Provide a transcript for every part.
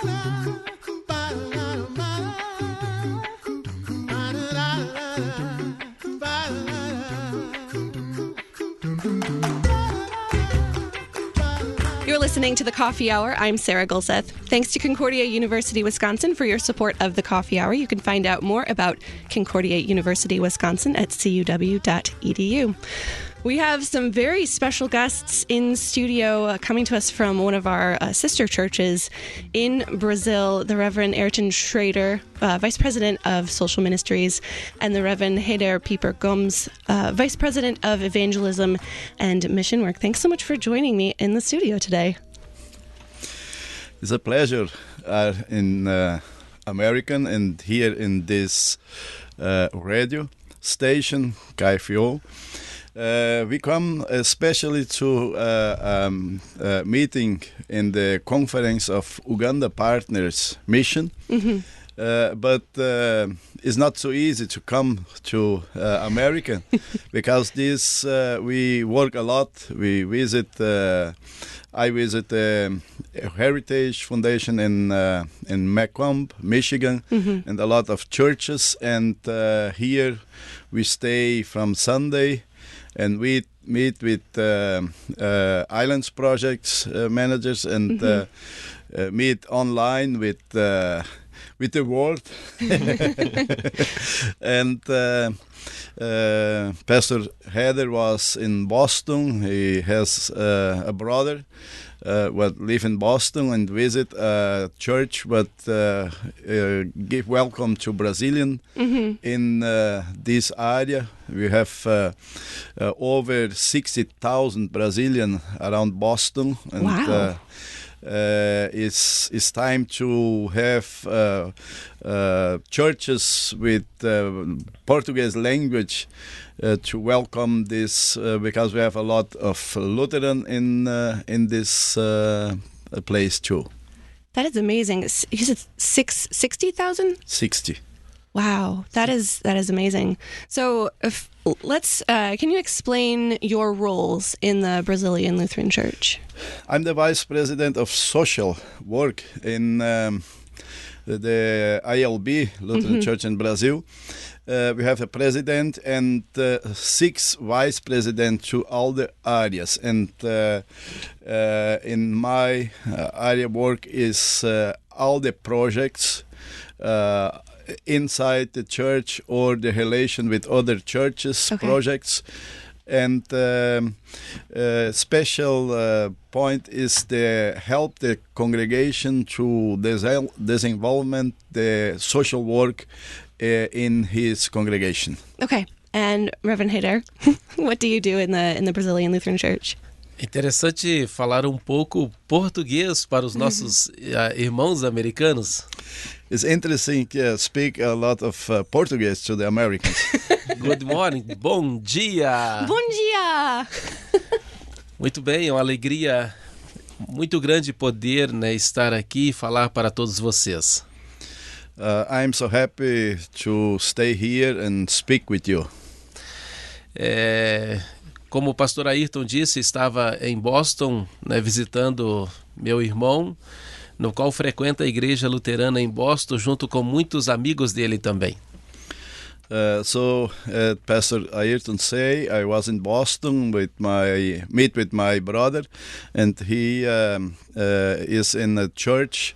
You're listening to The Coffee Hour. I'm Sarah Gulseth. Thanks to Concordia University, Wisconsin for your support of The Coffee Hour. You can find out more about Concordia University, Wisconsin at cuw.edu. We have some very special guests in studio coming to us from one of our sister churches in Brazil, the Reverend Ayrton Schrader, Vice President of Social Ministries, and the Reverend Heider Pieper Gomes, Vice President of Evangelism and Mission Work. Thanks so much for joining me in the studio today. It's a pleasure in American and here in this radio station, KFO. We come especially to a meeting in the conference of Uganda Partners Mission, but it's not so easy to come to America because this we work a lot. We visit. I visit the Heritage Foundation in Macomb, Michigan, and a lot of churches. And here we stay from Sunday. And we meet with Islands Projects managers and meet online with the world. And Pastor Heider was in Boston. He has a brother what live in Boston and visit a church, but give welcome to Brazilian in this area. We have over 60,000 Brazilian around Boston, and wow. It's time to have churches with Portuguese language to welcome this because we have a lot of Lutheran in this place too. That is amazing. You said 60,000? 60. Wow, that is amazing. So, can you explain your roles in the Brazilian Lutheran Church? I'm the vice president of social work in the ILB Lutheran Church in Brazil. We have a president and 6 vice presidents to all the areas. And in my area work is all the projects inside the church or the relation with other churches, projects. And special point is the help the congregation to development the social work in his congregation. Okay. And Reverend Heider, what do you do in the Brazilian Lutheran Church? Interessante falar pouco português para os nossos irmãos americanos. It's interesting to speak a lot of Portuguese to the Americans. Good morning, bom dia! Bom dia! Muito bem, é uma alegria muito grande poder estar aqui e falar para todos vocês. I'm so happy to stay here and speak with you. Como o pastor Ayrton disse, estava em Boston, visitando meu irmão, no qual frequenta a Igreja Luterana em Boston, junto com muitos amigos dele também. So Pastor Ayrton say I was in Boston meet with my brother, and he is in a church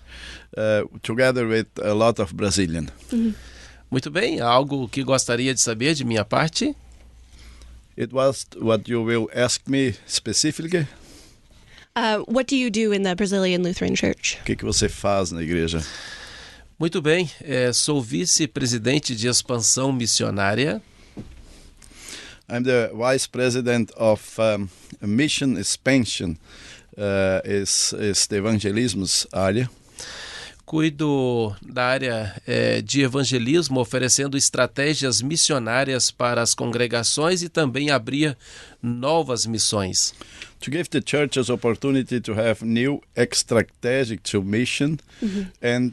together with a lot of Brazilian. Muito bem, algo que gostaria de saber de minha parte? It was what you will ask me specifically. What do you do in the Brazilian Lutheran Church? O que você faz na igreja? Muito bem, sou vice-presidente de expansão missionária. I'm the vice president of mission expansion, is the evangelism area. Cuido da área de evangelismo, oferecendo estratégias missionárias para as congregações e também abrir novas missões. To give the churches opportunity to have new strategic to mission and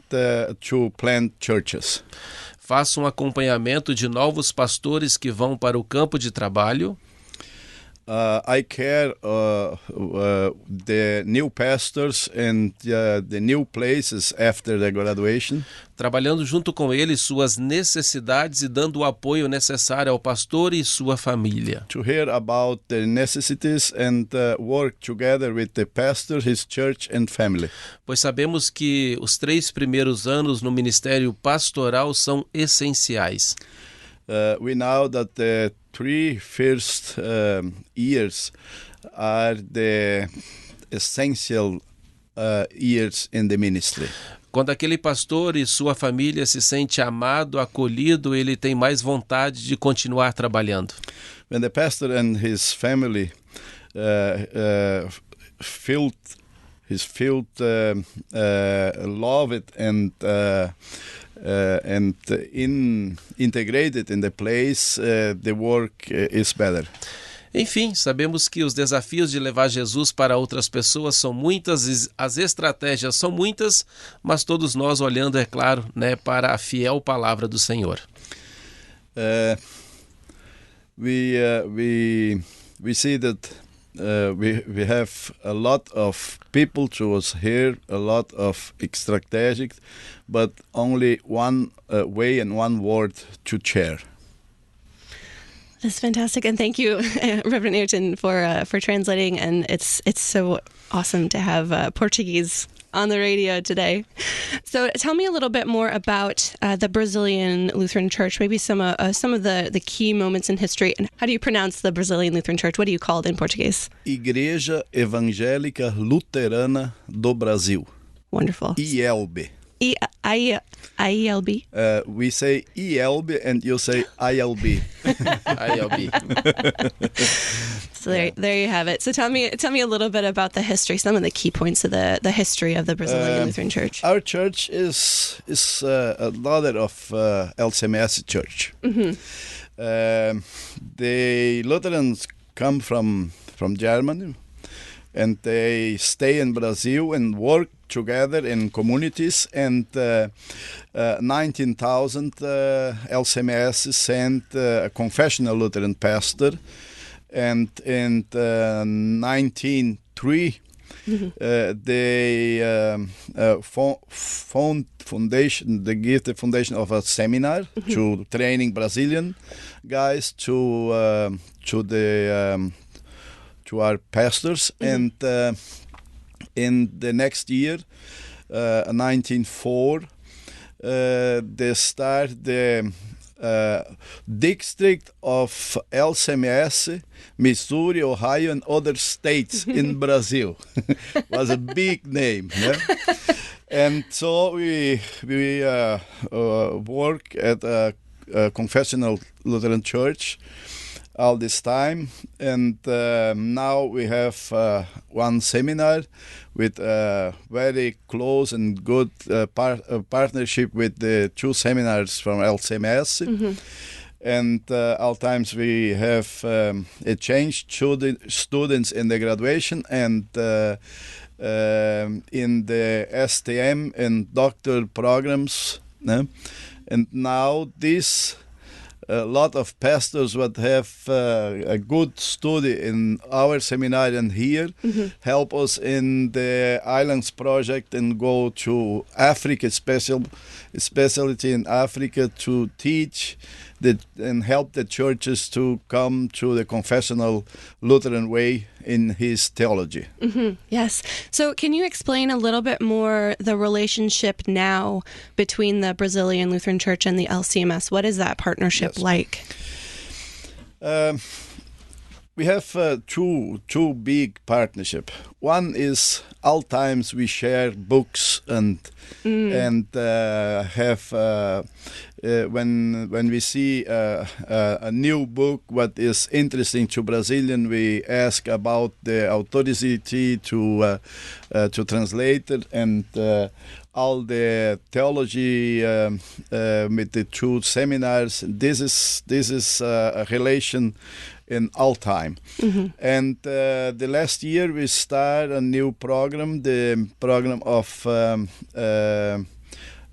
to plant churches. Faço um acompanhamento de novos pastores que vão para o campo de trabalho. I care the new pastors and the new places after the graduation. Trabalhando junto com eles suas necessidades e dando o apoio necessário ao pastor e sua família. To hear about the necessities and work together with the pastor, his church and family. Pois sabemos que os 3 primeiros anos no ministério pastoral são essenciais. We know that the 3 first years are the essential years in the ministry. Quando aquele pastor e sua família se sente amado, acolhido, ele tem mais vontade de continuar trabalhando. When the pastor and his family felt loved and integrated in the place, the work is better. Enfim, sabemos que os desafios de levar Jesus para outras pessoas são muitas, as estratégias são muitas, mas todos nós olhando, é claro, né, para a fiel palavra do Senhor. We see that we have a lot of people to us here, a lot of strategic, but only one way and one word to share. That's fantastic, and thank you, Reverend Ayrton, for translating. And it's so awesome to have Portuguese on the radio today. So, tell me a little bit more about the Brazilian Lutheran Church. Maybe some of the key moments in history. And how do you pronounce the Brazilian Lutheran Church? What do you call it in Portuguese? Igreja Evangélica Luterana do Brasil. Wonderful. IELB. IELB? We say ELB and you say ILB. ILB. So there you have it. So tell me a little bit about the history, some of the key points of the history of the Brazilian Lutheran Church. Our church is another of LCMS church. Mm-hmm. The Lutherans come from Germany, and they stay in Brazil and work together in communities, and 19,000 LCMS sent a confessional Lutheran pastor, and in 1903 they they give the foundation of a seminar to training Brazilian guys to our pastors, and in the next year, 1904, they start the district of LCMS, Missouri, Ohio, and other states in Brazil. Was a big name. Yeah? And so we work at a confessional Lutheran church all this time, and now we have one seminar with very close and good partnership with the 2 seminars from LCMS. Mm-hmm. And all times we have changed students in the graduation and in the STM and doctor programs. And now this a lot of pastors would have a good study in our seminarian here, help us in the Islands Project and go to Africa, specialty in Africa, to teach and help the churches to come to the confessional Lutheran way in his theology. Mm-hmm. Yes. So can you explain a little bit more the relationship now between the Brazilian Lutheran Church and the LCMS? What is that partnership like? We have two big partnership. One is all times we share books and have when we see a new book what is interesting to Brazilian, we ask about the authority to translate it, and all the theology with the 2 seminars. This is a relation in all time. Mm-hmm. And the last year we start a new program, the program of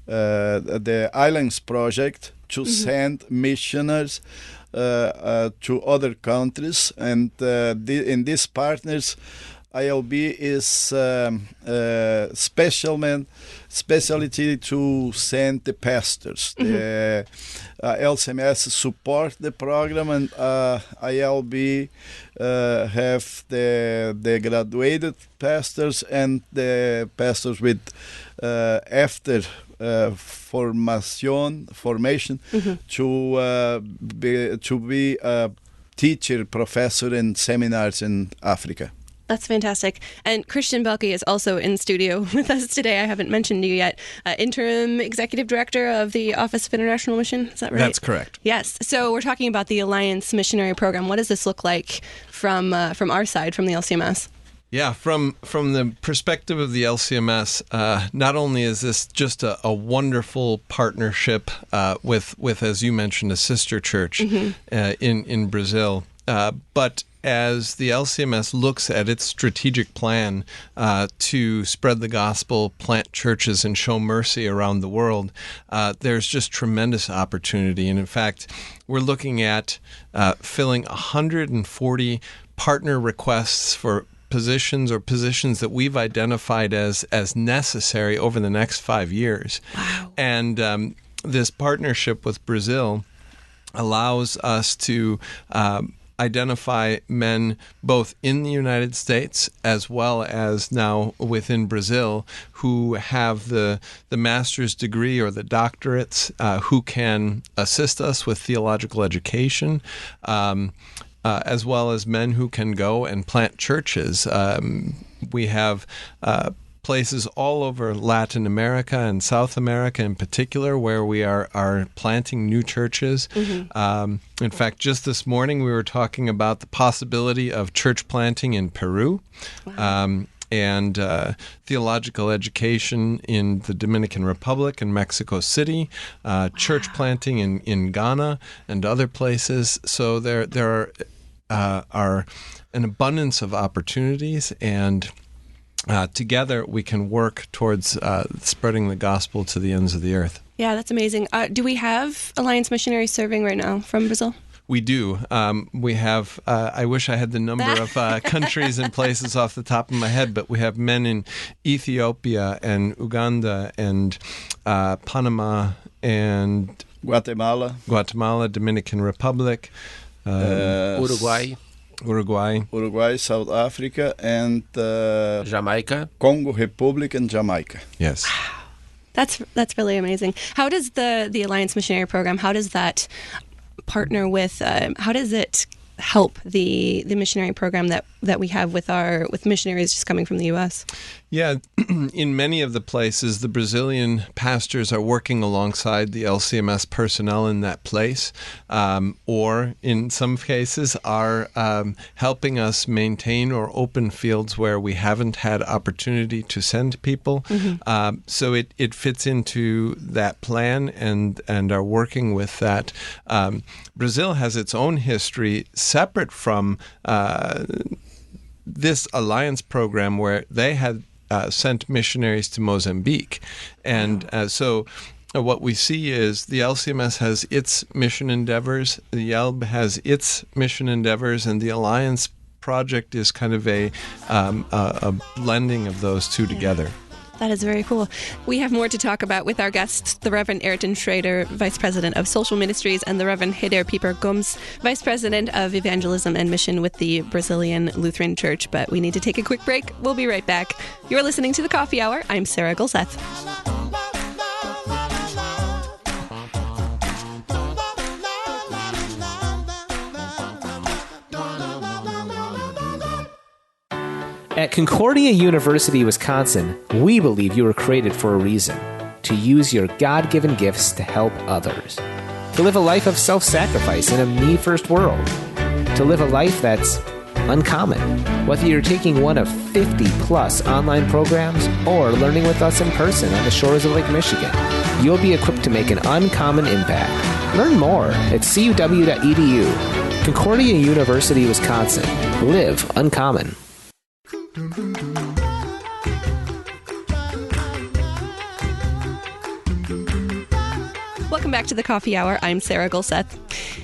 the Islands Project, to send missionaries to other countries, and in these partners, ILB is specialty to send the pastors. The LCMS support the program, and ILB have the graduated pastors and the pastors with after formation to be a teacher, professor in seminars in Africa. That's fantastic. And Christian Belke is also in studio with us today. I haven't mentioned you yet. Interim Executive Director of the Office of International Mission. Is that right? That's correct. Yes. So we're talking about the Alliance Missionary Program. What does this look like from our side, from the LCMS? Yeah, from the perspective of the LCMS, not only is this just a wonderful partnership with, as you mentioned, a sister church in Brazil, but as the LCMS looks at its strategic plan to spread the gospel, plant churches, and show mercy around the world, there's just tremendous opportunity. And in fact, we're looking at filling 140 partner requests for positions that we've identified as necessary over the next 5 years. Wow. And this partnership with Brazil allows us to identify men both in the United States as well as now within Brazil who have the master's degree or the doctorates, who can assist us with theological education, as well as men who can go and plant churches. We have places all over Latin America and South America in particular where we are planting new churches. In fact, just this morning we were talking about the possibility of church planting in Peru. Wow. And theological education in the Dominican Republic and Mexico City, church planting in Ghana and other places. So there are an abundance of opportunities, and together we can work towards spreading the gospel to the ends of the earth. Yeah, that's amazing. Do we have Alliance missionaries serving right now from Brazil? We do. We have, I wish I had the number of countries and places off the top of my head, but we have men in Ethiopia and Uganda and Panama and Guatemala, Dominican Republic, Uruguay, South Africa, and Jamaica, Congo Republic, and Jamaica. Yes. That's really amazing. How does the Alliance Missionary Program, how does that partner with, how does it help the missionary program that we have with missionaries just coming from the U.S.? Yeah, in many of the places, the Brazilian pastors are working alongside the LCMS personnel in that place, or in some cases are helping us maintain or open fields where we haven't had opportunity to send people. So it fits into that plan and are working with that. Brazil has its own history separate from this alliance program where they had sent missionaries to Mozambique. And so what we see is the LCMS has its mission endeavors, the YELB has its mission endeavors, and the Alliance project is kind of a blending of those two together. That is very cool. We have more to talk about with our guests, the Reverend Ayrton Schrader, Vice President of Social Ministries, and the Reverend Heider Pieper Gomes, Vice President of Evangelism and Mission with the Brazilian Lutheran Church. But we need to take a quick break. We'll be right back. You're listening to The Coffee Hour. I'm Sarah Gulseth. At Concordia University, Wisconsin, we believe you were created for a reason: to use your God-given gifts to help others, to live a life of self-sacrifice in a me-first world, to live a life that's uncommon. Whether you're taking one of 50-plus online programs or learning with us in person on the shores of Lake Michigan, you'll be equipped to make an uncommon impact. Learn more at cuw.edu. Concordia University, Wisconsin. Live uncommon. Welcome back to the Coffee Hour. I'm Sarah Gulseth.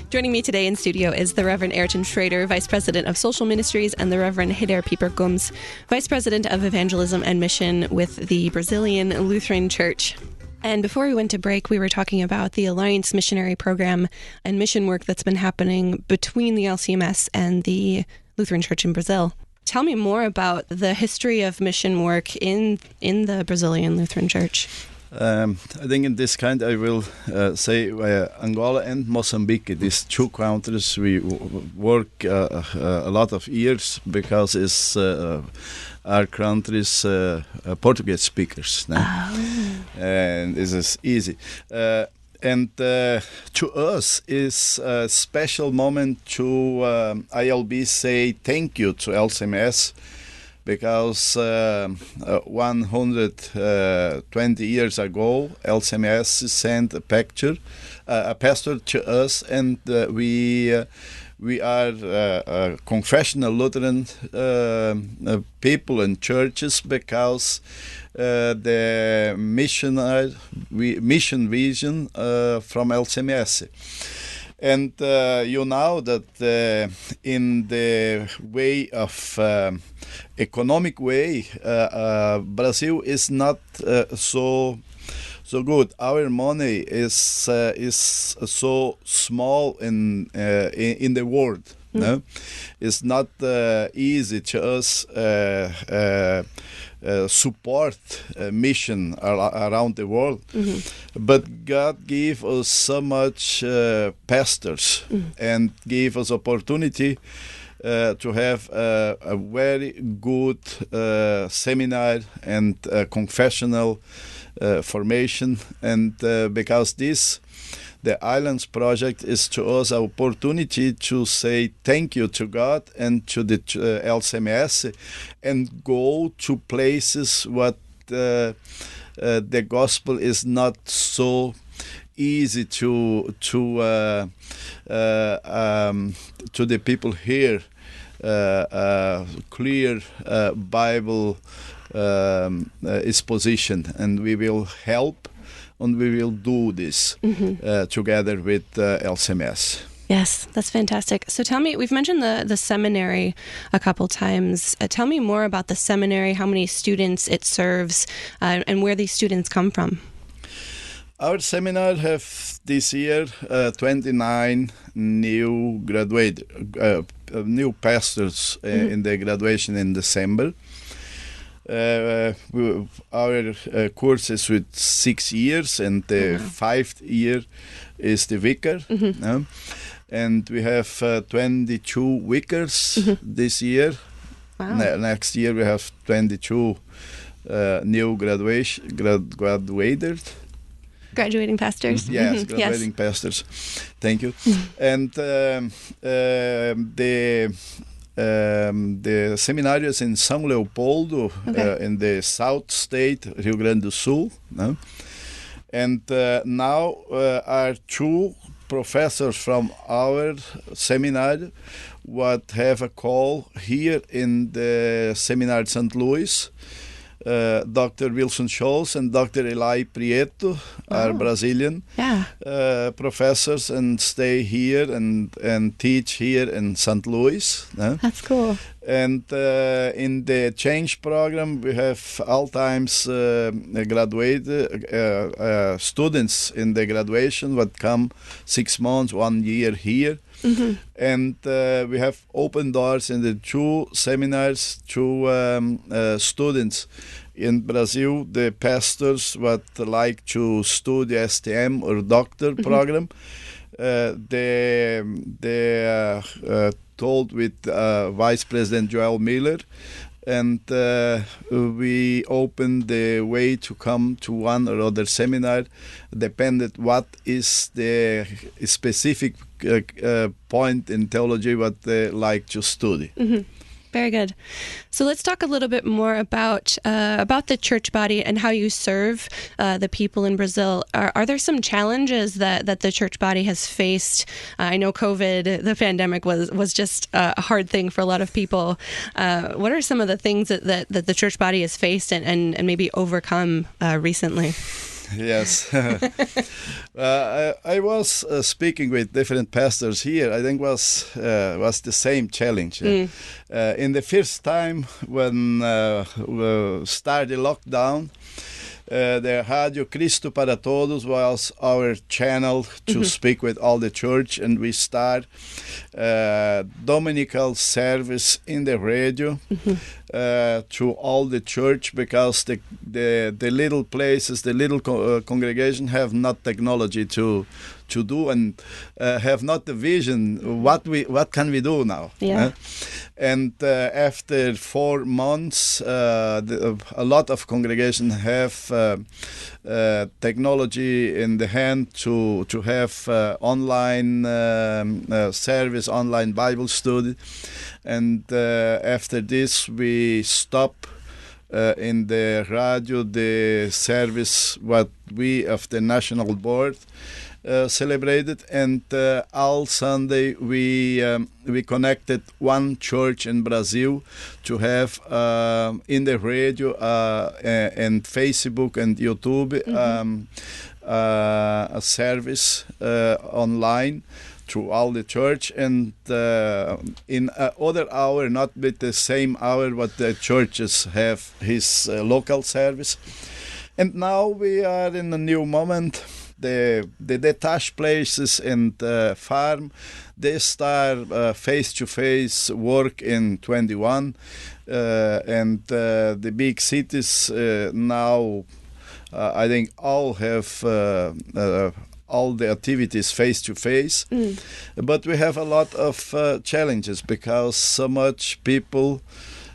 Joining me today in studio is the Reverend Ayrton Schrader, Vice President of Social Ministries, and the Reverend Hider Pieper Gomes, Vice President of Evangelism and Mission with the Brazilian Lutheran Church. And before we went to break, we were talking about the Alliance Missionary Program and mission work that's been happening between the LCMS and the Lutheran Church in Brazil. Tell me more about the history of mission work in the Brazilian Lutheran Church. I think in this kind I will say Angola and Mozambique, these two countries we work a lot of years because it's our countries Portuguese speakers. And this is easy. And to us is a special moment to ILB say thank you to LCMS because 120 years ago LCMS sent a pastor to us, and we are confessional Lutheran people and churches because the mission vision from LCMS. And you know that in the way of economic way, Brazil is not so good. Our money is so small in the world. No, it's not easy to us support mission around the world. But God gave us so much pastors and gave us opportunity to have a very good seminar and confessional formation, and because the Islands Project is to us an opportunity to say thank you to God and to the LCMS and go to places what the gospel is not so easy to the people here. Clear Bible exposition, and we will help. And we will do this together with LCMS. Yes, that's fantastic. So tell me, we've mentioned the seminary a couple times. Tell me more about the seminary, how many students it serves, and where these students come from. Our seminar have this year 29 new new pastors in the graduation in December. Our course is with 6 years, and the 5th year is the vicar. And we have 22 vicars this year. Wow. Next year we have 22 new Graduating pastors. Yes, graduating pastors. Thank you. And the seminary is in São Leopoldo, in the South State, Rio Grande do Sul. No? And now are 2 professors from our seminary what have a call here in the Seminário St. Louis. Dr. Wilson Scholz and Dr. Eli Prieto are Brazilian professors and stay here and teach here in St. Louis. That's cool. And in the change program, we have all times graduated students in the graduation that come 6 months, 1 year here. And we have open doors in the 2 seminars to students. In Brazil, the pastors that like to study STM or doctor program, they told with Vice President Joel Miller, and we opened the way to come to one or other seminar, depended what is the specific point in theology what they like to study. Very good. So let's talk a little bit more about the church body and how you serve the people in Brazil. Are there some challenges that the church body has faced? I know COVID, the pandemic, was just a hard thing for a lot of people. What are some of the things that the church body has faced and maybe overcome recently? Yes. I was speaking with different pastors here. I think was the same challenge. In the first time when we started lockdown, the Radio Cristo para Todos was our channel to speak with all the church, and we start Dominical service in the radio to all the church, because the little places, the little congregation have not technology to do, and have not the vision what can we do now. And after 4 months, a lot of congregations have technology in the hand to have online service, online Bible study. And after this, we stop in the radio the service what we of the national board celebrated, and all Sunday we connected one church in Brazil to have in the radio and Facebook and YouTube a service online to all the church, and in other hour, not with the same hour what the churches have his local service. And now we are in a new moment. The detached places and farm, they start face-to-face work in 21, and the big cities now, I think all have all the activities face-to-face, but we have a lot of challenges because so much people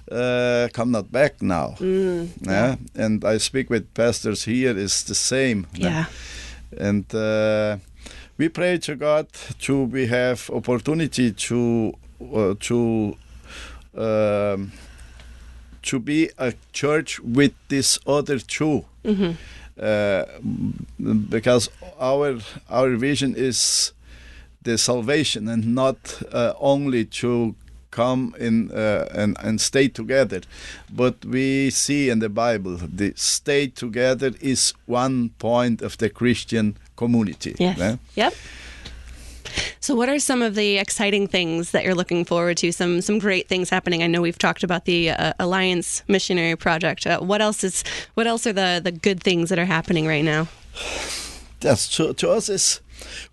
come not back now. And I speak with pastors here, it's the same. And we pray to God we have opportunity to be a church with this other two, because our vision is the salvation, and not only to come in and stay together, but we see in the Bible the stay together is one point of the Christian community. Yep. So what are some of the exciting things that you're looking forward to? Some great things happening. I know we've talked about the Alliance Missionary Project. What else are the good things that are happening right now? Yes, to us is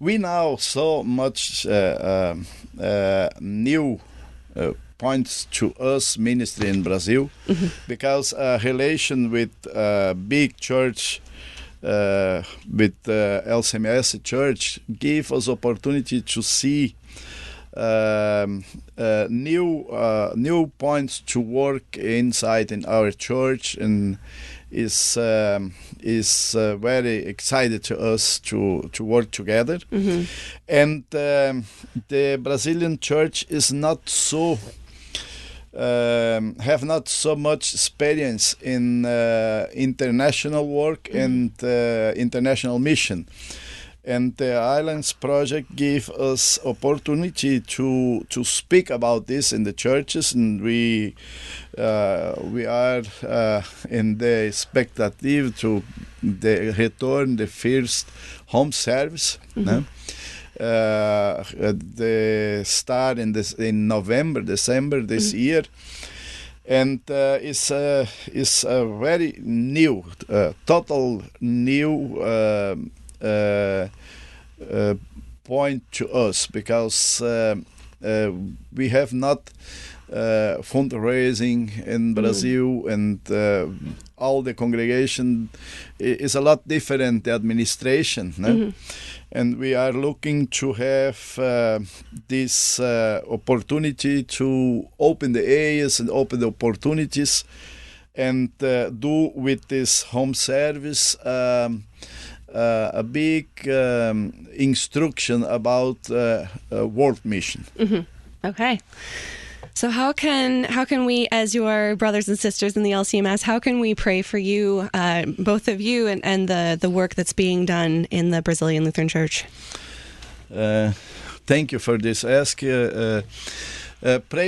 we now so much new points to us ministry in Brazil, because relation with big church, with LCMS church, give us opportunity to see new points to work inside in our church, and is very excited to us to work together. And the Brazilian church is not so have not so much experience in international work and international mission. And the Islands Project gave us opportunity to speak about this in the churches, and we are in the expectative to return the first home service. The start in November, December this year, and it's a very new, total new point to us, because we have not fundraising in Brazil, and all the congregation is a lot different, the administration. And we are looking to have this opportunity to open the areas and open the opportunities, and do with this home service a big instruction about world mission. Okay. So how can we, as your brothers and sisters in the LCMS, how can we pray for you, both of you, and the work that's being done in the Brazilian Lutheran Church? Thank you for this ask. Pray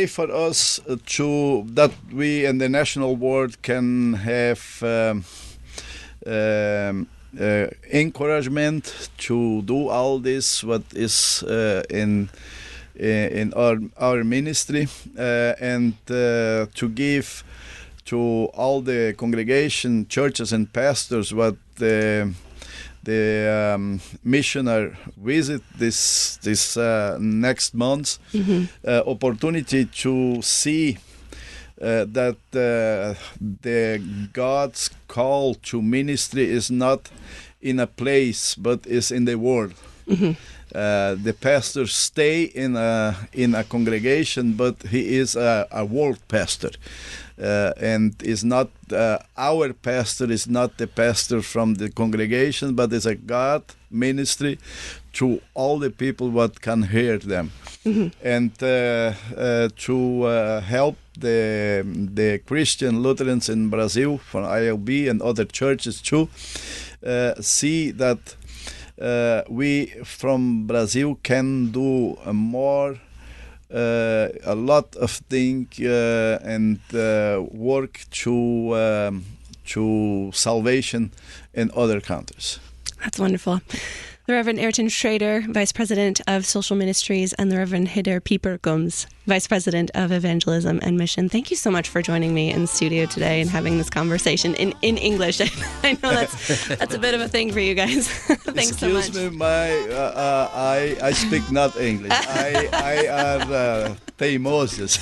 for us that we and the national board can have encouragement to do all this what is in our ministry, and to give to all the congregation, churches, and pastors what the missionary visit this next month, opportunity to see that the God's call to ministry is not in a place but is in the world. The pastor stay in a congregation, but he is a world pastor. And is not our pastor is not the pastor from the congregation, but is a God ministry to all the people what can hear them, and to help the Christian Lutherans in Brazil, from ILB and other churches too, see that we from Brazil can do more. A lot of things and work to salvation in other countries. That's wonderful. The Reverend Ayrton Schrader, Vice President of Social Ministries, and the Reverend Hidder Pieper-Gums, Vice President of Evangelism and Mission. Thank you so much for joining me in the studio today and having this conversation in English. I know that's a bit of a thing for you guys. Thanks so much. Excuse me, I speak not English. I are teimosos.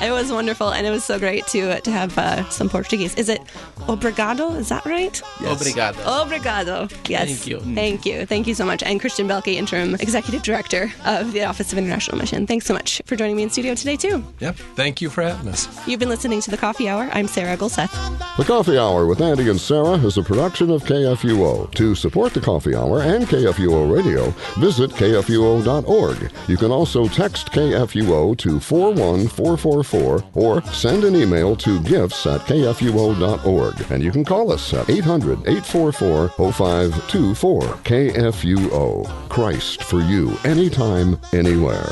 It was wonderful, and it was so great to have some Portuguese. Is it obrigado? Is that right? Yes. Obrigado. Obrigado. Yes. Thank you. Thank you. Thank you so much. And Christian Belke, Interim Executive Director of the Office of International Mission. Thanks so much for joining me in studio today, too. Yep. Thank you for having us. You've been listening to The Coffee Hour. I'm Sarah Gulseth. The Coffee Hour with Andy and Sarah is a production of KFUO. To support The Coffee Hour and KFUO Radio, visit KFUO.org. You can also text KFUO to 41444 or send an email to gifts@kfuo.org. And you can call us at 800-844-0524. KFUO. Christ for you, anytime, anywhere.